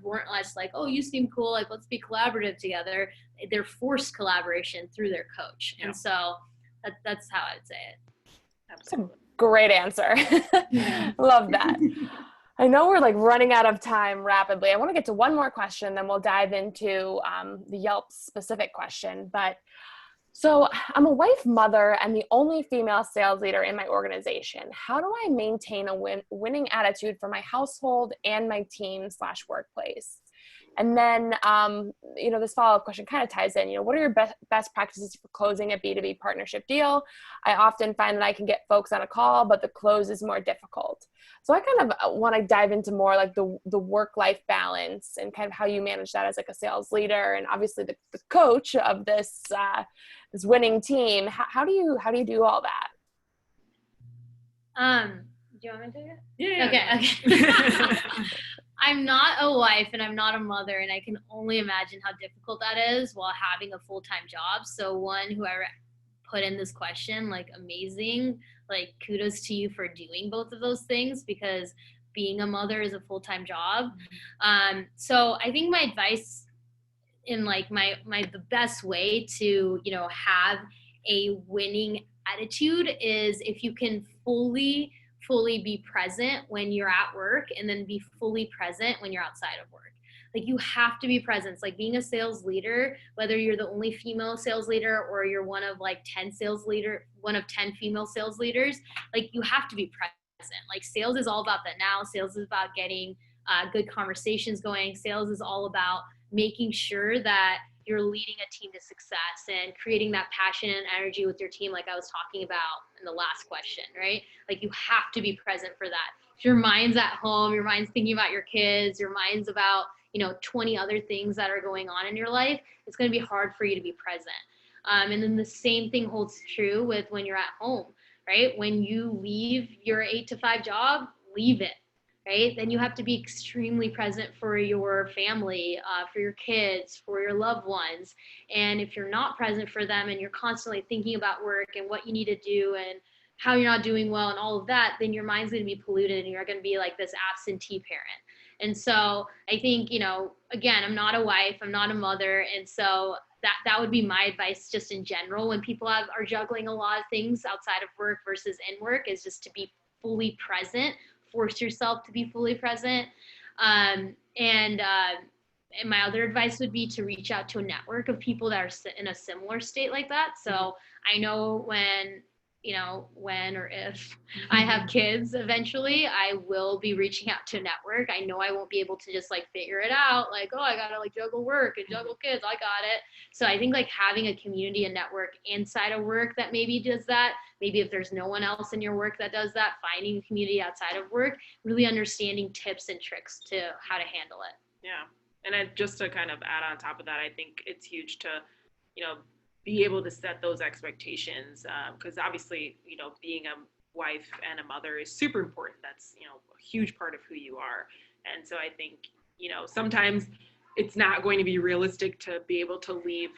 weren't less like, oh, you seem cool, like let's be collaborative together. They're forced collaboration through their coach. And so that's how I would say it. Absolutely. Great answer. Love that. I know we're like running out of time rapidly. I want to get to one more question, then we'll dive into the Yelp specific question. But so I'm a wife, mother, and the only female sales leader in my organization. How do I maintain a winning attitude for my household and my team slash workplace? And then, this follow-up question kind of ties in, what are your best practices for closing a B2B partnership deal? I often find that I can get folks on a call, but the close is more difficult. So I kind of want to dive into more like the work-life balance and kind of how you manage that as like a sales leader and obviously the coach of this winning team. How do you do all that? Do you want me to do it? Yeah. Okay. I'm not a wife and I'm not a mother, and I can only imagine how difficult that is while having a full-time job. So whoever put in this question, like amazing, like kudos to you for doing both of those things, because being a mother is a full-time job. So I think my advice in like the best way to, have a winning attitude is if you can fully be present when you're at work and then be fully present when you're outside of work. Like you have to be present. It's like being a sales leader, whether you're the only female sales leader or you're one of 10 female sales leaders, like you have to be present. Like sales is all about that now. Sales is about getting good conversations going. Sales is all about making sure that you're leading a team to success and creating that passion and energy with your team, like I was talking about in the last question, right? Like you have to be present for that. If your mind's at home, your mind's thinking about your kids, your mind's about 20 other things that are going on in your life, it's going to be hard for you to be present. And then the same thing holds true with when you're at home, right? When you leave your 8 to 5 job, leave it. Right? Then you have to be extremely present for your family, for your kids, for your loved ones. And if you're not present for them and you're constantly thinking about work and what you need to do and how you're not doing well and all of that, then your mind's going to be polluted and you're going to be like this absentee parent. And so I think, again, I'm not a wife, I'm not a mother. And so that would be my advice just in general when people are juggling a lot of things outside of work versus in work, is just to be fully present. Force yourself to be fully present. And my other advice would be to reach out to a network of people that are in a similar state like that. So I know when or if I have kids eventually, I will be reaching out to a network. I know I won't be able to just figure it out. Like, oh, I gotta juggle work and juggle kids. I got it. So I think having a community and network inside of work that maybe does that. Maybe if there's no one else in your work that does that, finding a community outside of work, really understanding tips and tricks to how to handle it. Yeah. And just to kind of add on top of that, I think it's huge to, be able to set those expectations, because obviously, being a wife and a mother is super important. That's, a huge part of who you are. And so I think, sometimes it's not going to be realistic to be able to leave,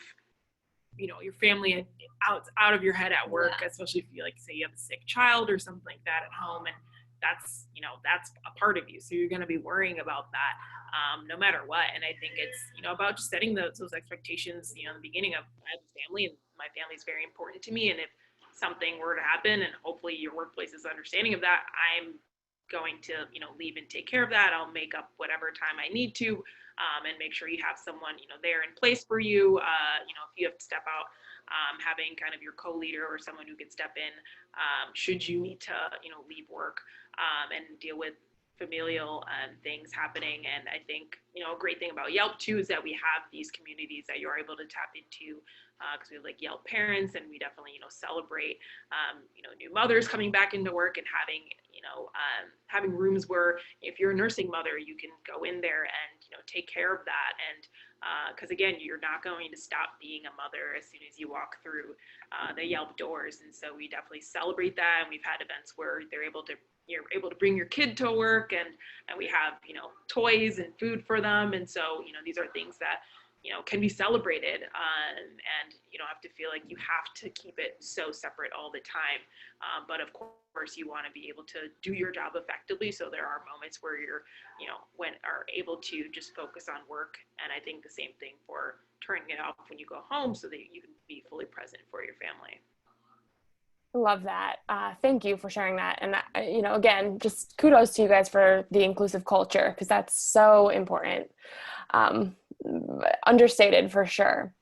your family out of your head at work, especially if you say you have a sick child or something like that at home. And that's a part of you. So you're going to be worrying about that no matter what. And I think it's, about just setting those expectations, in the beginning of I have a family and my family is very important to me. And if something were to happen, and hopefully your workplace is understanding of that, I'm going to, leave and take care of that. I'll make up whatever time I need to, and make sure you have someone, there in place for you. If you have to step out, having kind of your co-leader or someone who can step in, should you need to, leave work, and deal with familial things happening. And I think, a great thing about Yelp too is that we have these communities that you're able to tap into, because we have Yelp parents, and we definitely, celebrate, new mothers coming back into work and having, having rooms where if you're a nursing mother, you can go in there and, take care of that. And because again, you're not going to stop being a mother as soon as you walk through the Yelp doors. And so we definitely celebrate that. And we've had events where you're able to bring your kid to work, and we have, toys and food for them. And so, these are things that, can be celebrated, and you don't have to feel like you have to keep it so separate all the time. But of course, you want to be able to do your job effectively. So there are moments where you're, when are able to just focus on work. And I think the same thing for turning it off when you go home, so that you can be fully present for your family. Love that. Thank you for sharing that. And, again, just kudos to you guys for the inclusive culture, because that's so important. Um, Understated for sure.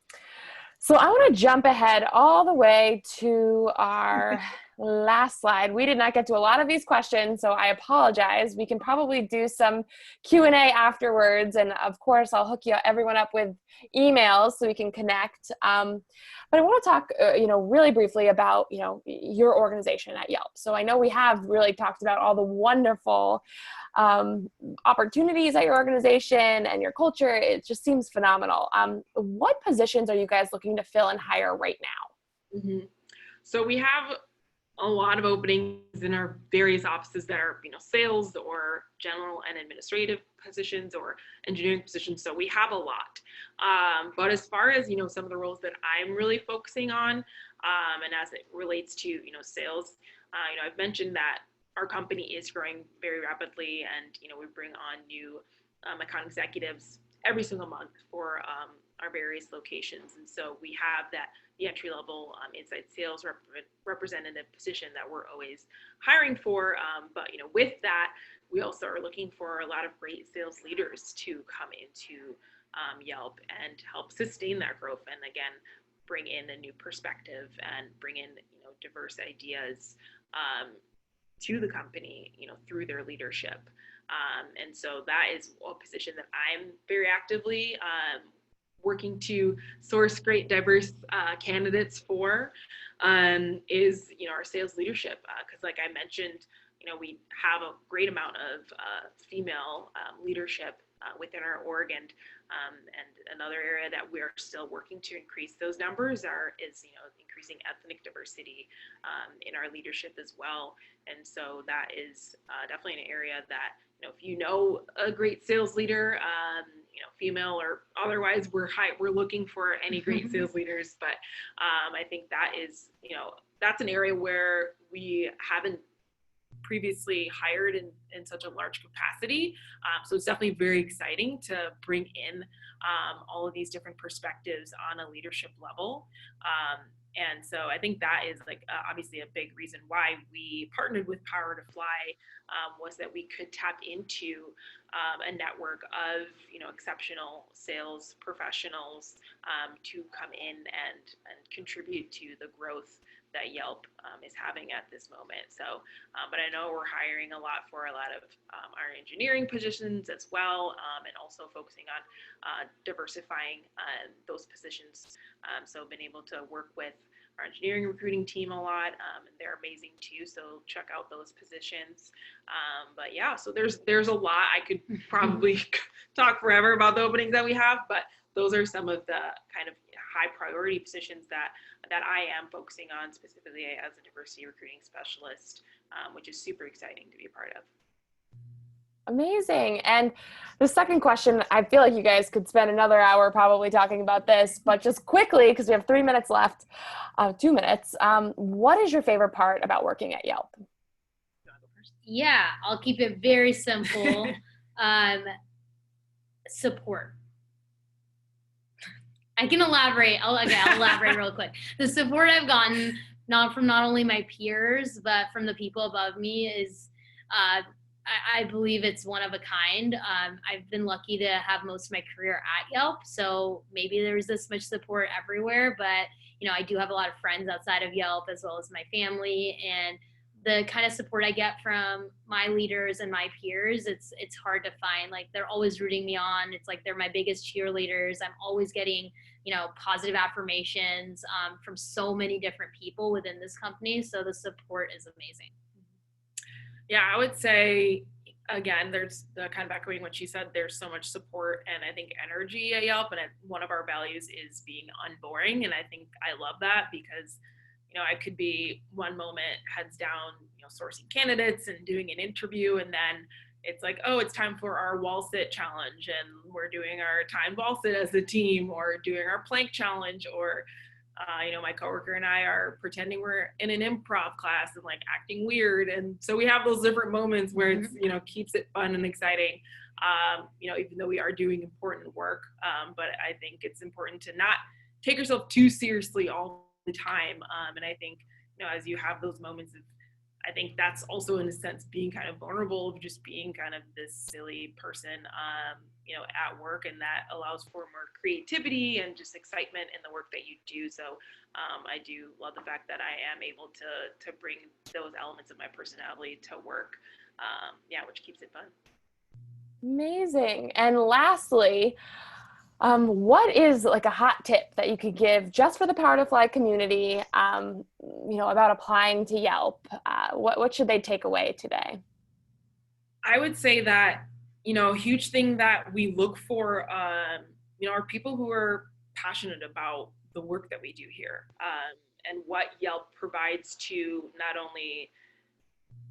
So I want to jump ahead all the way to our last slide. We did not get to a lot of these questions, so I apologize. We can probably do some Q&A afterwards, and of course, I'll hook everyone up with emails so we can connect. But I want to talk, really briefly about, your organization at Yelp. So I know we have really talked about all the wonderful opportunities at your organization and your culture. It just seems phenomenal. What positions are you guys looking to fill and hire right now? Mm-hmm. So we have a lot of openings in our various offices that are, sales or general and administrative positions or engineering positions. So we have a lot. But as far as, some of the roles that I'm really focusing on, and as it relates to, sales, I've mentioned that our company is growing very rapidly, and we bring on new account executives every single month for our various locations. And so we have the entry level inside sales representative position that we're always hiring for. But with that, we also are looking for a lot of great sales leaders to come into Yelp and help sustain that growth, and again, bring in a new perspective and bring in diverse ideas to the company, through their leadership. And so that is a position that I'm very actively working to source great diverse candidates for, is, our sales leadership. Because like I mentioned, we have a great amount of female leadership within our org, and another area that we're still working to increase those numbers is increasing ethnic diversity in our leadership as well. And so that is definitely an area that, if a great sales leader, female or otherwise, we're looking for any great sales leaders. But I think that is, that's an area where we haven't previously hired in such a large capacity. So it's definitely very exciting to bring in all of these different perspectives on a leadership level. And so I think that is obviously a big reason why we partnered with Power to Fly, was that we could tap into a network of exceptional sales professionals to come in and contribute to the growth that Yelp is having at this moment. So, but I know we're hiring a lot for a lot of our engineering positions as well, and also focusing on diversifying those positions. So been able to work with our engineering recruiting team a lot, and they're amazing too. So check out those positions. But yeah, so there's a lot. I could probably talk forever about the openings that we have, but those are some of the kind of high priority positions that I am focusing on specifically as a diversity recruiting specialist, which is super exciting to be a part of. Amazing. And the second question, I feel like you guys could spend another hour probably talking about this, but just quickly, because we have 3 minutes left, 2 minutes. What is your favorite part about working at Yelp? Yeah, I'll keep it very simple. Support. I can elaborate. I'll elaborate real quick. The support I've gotten, not only my peers, but from the people above me is, I believe it's one of a kind. I've been lucky to have most of my career at Yelp, so maybe there's this much support everywhere, but I do have a lot of friends outside of Yelp as well as my family, and the kind of support I get from my leaders and my peers, it's hard to find. Like, they're always rooting me on. It's like they're my biggest cheerleaders. I'm always getting, positive affirmations from so many different people within this company. So the support is amazing. Yeah, I would say, again, there's the kind of echoing what she said, there's so much support and I think energy at Yelp. And one of our values is being unboring. And I think I love that because I could be one moment heads down, sourcing candidates and doing an interview, and then it's like, oh, it's time for our wall sit challenge, and we're doing our timed wall sit as a team, or doing our plank challenge, or my coworker and I are pretending we're in an improv class and acting weird, and so we have those different moments where it's keeps it fun and exciting. Even though we are doing important work, but I think it's important to not take yourself too seriously all the time. And I think, as you have those moments of, I think that's also in a sense being kind of vulnerable, of just being kind of this silly person, at work, and that allows for more creativity and just excitement in the work that you do. So I do love the fact that I am able to bring those elements of my personality to work, which keeps it fun. Amazing. And lastly, what is like a hot tip that you could give just for the Power to Fly community, about applying to Yelp? What should they take away today? I would say that, a huge thing that we look for, are people who are passionate about the work that we do here, and what Yelp provides to not only,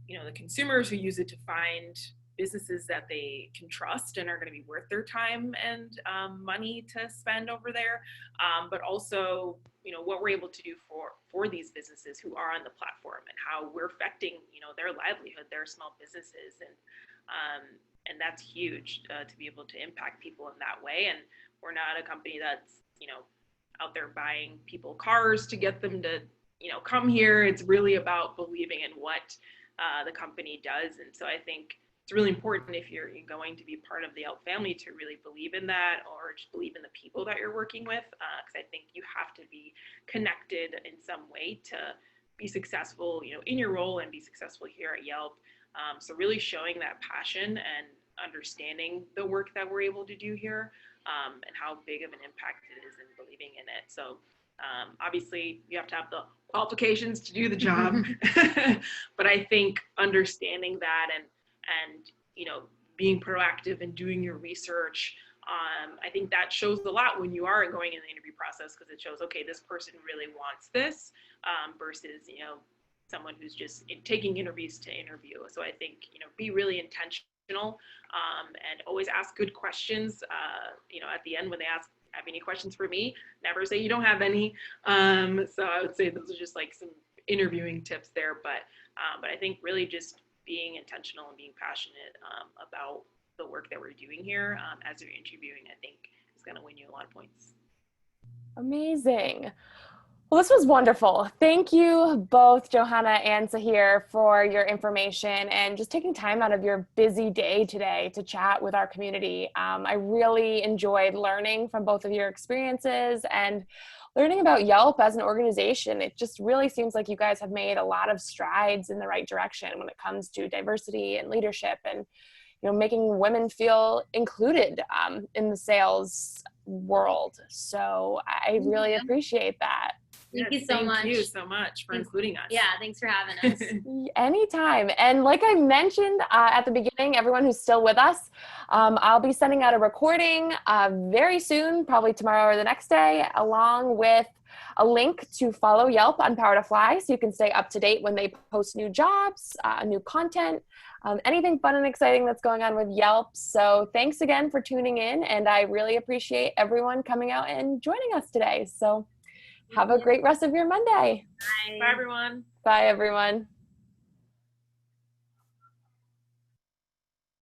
the consumers who use it to find businesses that they can trust and are going to be worth their time and money to spend over there, but also, what we're able to do for these businesses who are on the platform, and how we're affecting, their livelihood, their small businesses, and that's huge, to be able to impact people in that way. And we're not a company that's, out there buying people cars to get them to, come here. It's really about believing in what the company does. And so I think it's really important, if you're going to be part of the Yelp family, to really believe in that, or just believe in the people that you're working with, because I think you have to be connected in some way to be successful, in your role, and be successful here at Yelp. So really showing that passion and understanding the work that we're able to do here, and how big of an impact it is, and believing in it. So obviously you have to have the qualifications to do the job, but I think understanding that and being proactive and doing your research, I think that shows a lot when you are going in the interview process, because it shows, okay, this person really wants this, versus, someone who's just taking interviews to interview. So I think, be really intentional, and always ask good questions. At the end, when they ask, have any questions for me, never say you don't have any. So I would say those are just like some interviewing tips there, but I think really just being intentional and being passionate about the work that we're doing here, as you're interviewing, I think is going to win you a lot of points. Amazing. Well, this was wonderful. Thank you both, Johanna and Sahr, for your information and just taking time out of your busy day today to chat with our community. I really enjoyed learning from both of your experiences and learning about Yelp as an organization. It just really seems like you guys have made a lot of strides in the right direction when it comes to diversity and leadership, and making women feel included in the sales world. So I really appreciate that. Thank you so much. Thank you so much for including us. Yeah, thanks for having us. Anytime. And like I mentioned at the beginning, everyone who's still with us, I'll be sending out a recording very soon, probably tomorrow or the next day, along with a link to follow Yelp on Power to Fly, so you can stay up to date when they post new jobs, new content, anything fun and exciting that's going on with Yelp. So thanks again for tuning in, and I really appreciate everyone coming out and joining us today. So have a great rest of your Monday. Bye, everyone. Bye, everyone.